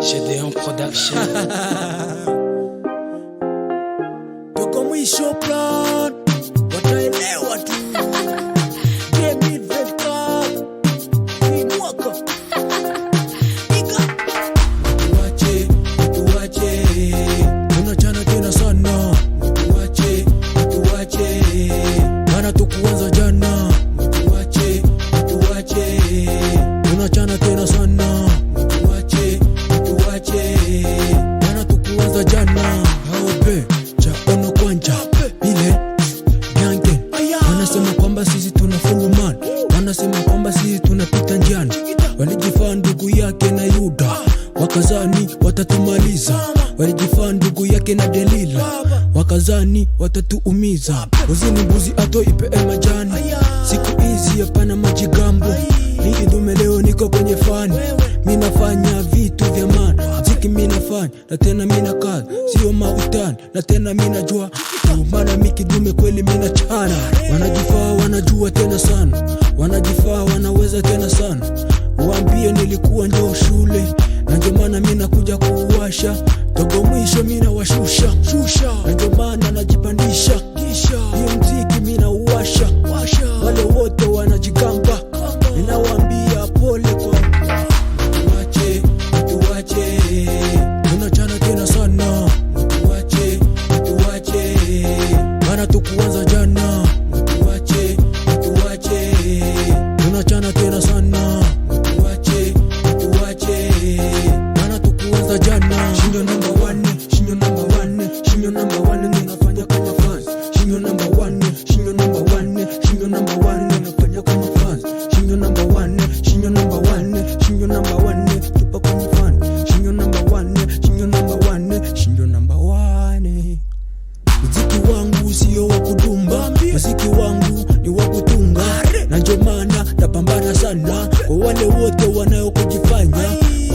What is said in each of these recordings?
Gédéon Production. Tuko mwisho plan, wataelewa tu. Game Vector, ni mwaka. Tuache, tunachana tena sana. Tuache, mana tukuanza jana. Tuache, tunachana tena sana. Tuache, mana tukuanza jana. Haope, chaono kwanja, ile gange. Wanasema kwamba sisi tuna furuman, wanasema kwamba sisi tunapita njiani. Walijifaa ndugu yake na Yuda, wakazani watatumaliza. Walijifaa ndugu yake na Delila, wakazani watatuumiza. Uzini mbuzi ato ipe majani, siku hizi hapana majigambo. Niki dume leo niko kwenye fani, minafanya vitu vya maana. Ziki minafanya, na tena mina kazi, sio mautani. Na tena mina jua, mana miki dume kweli mina chana. Wanajifaa wanajua tena sana, wanajifaa wanaweza tena sana. Waambie nilikuwa njoo shule, na ndio maana mina kuja kuwasha. Togo mwisho mina washusha, na ndio maana najipandisha. Hiyo mziki mina uwasha, wale wote wanajigamba. Ninawaambia pole kwa tuache, tunachana tena sana. Tuache, mana tukuanza jana. Tuache, tunachana tena sana. Tuache, mana tukuanza jana. Shinyo number one, ninafanya kama fans. Shinyo number one, ninafanya kama fans. Shinyo number one, tupa kwenye fan. Shinyo number one. Muziki wangu sio wa kudumba, muziki wangu ni wa kutunga. Na ndio maana napambana sana kwa wale wote wanaokujifanya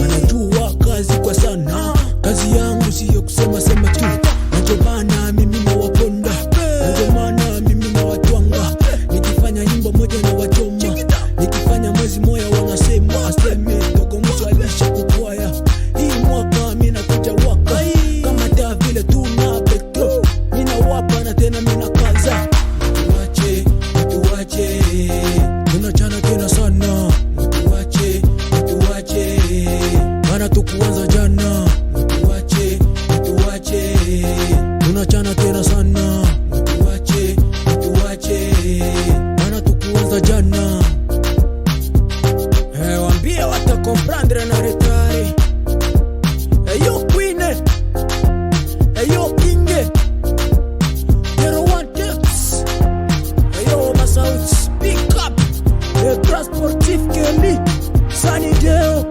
wanajua kazi kwa sana. Kazi yangu sio kusema sema tu, na ndio maana mimi nawaponda, na ndio maana mimi nawatwanga. Nikifanya nyimbo moja na wachoma, nikifanya mwezi moja wanasema aseme Togo mwisho alisha kukwaya. Hii mwaka mimi nakuja waka kama taa vile tuna petro, mina wapa na tena mina kaza. Tuache, tunachana tena sana. Tuache, mana tukuanza jana. Tuache, tunachana tena sana. Tuache, mana tukuanza jana. Waambie wata comprendre na retard. Yo Queen, yo King, Zero One Tips, yo Masaut, Speak Up, Transportif Kelly, Sunny Deo.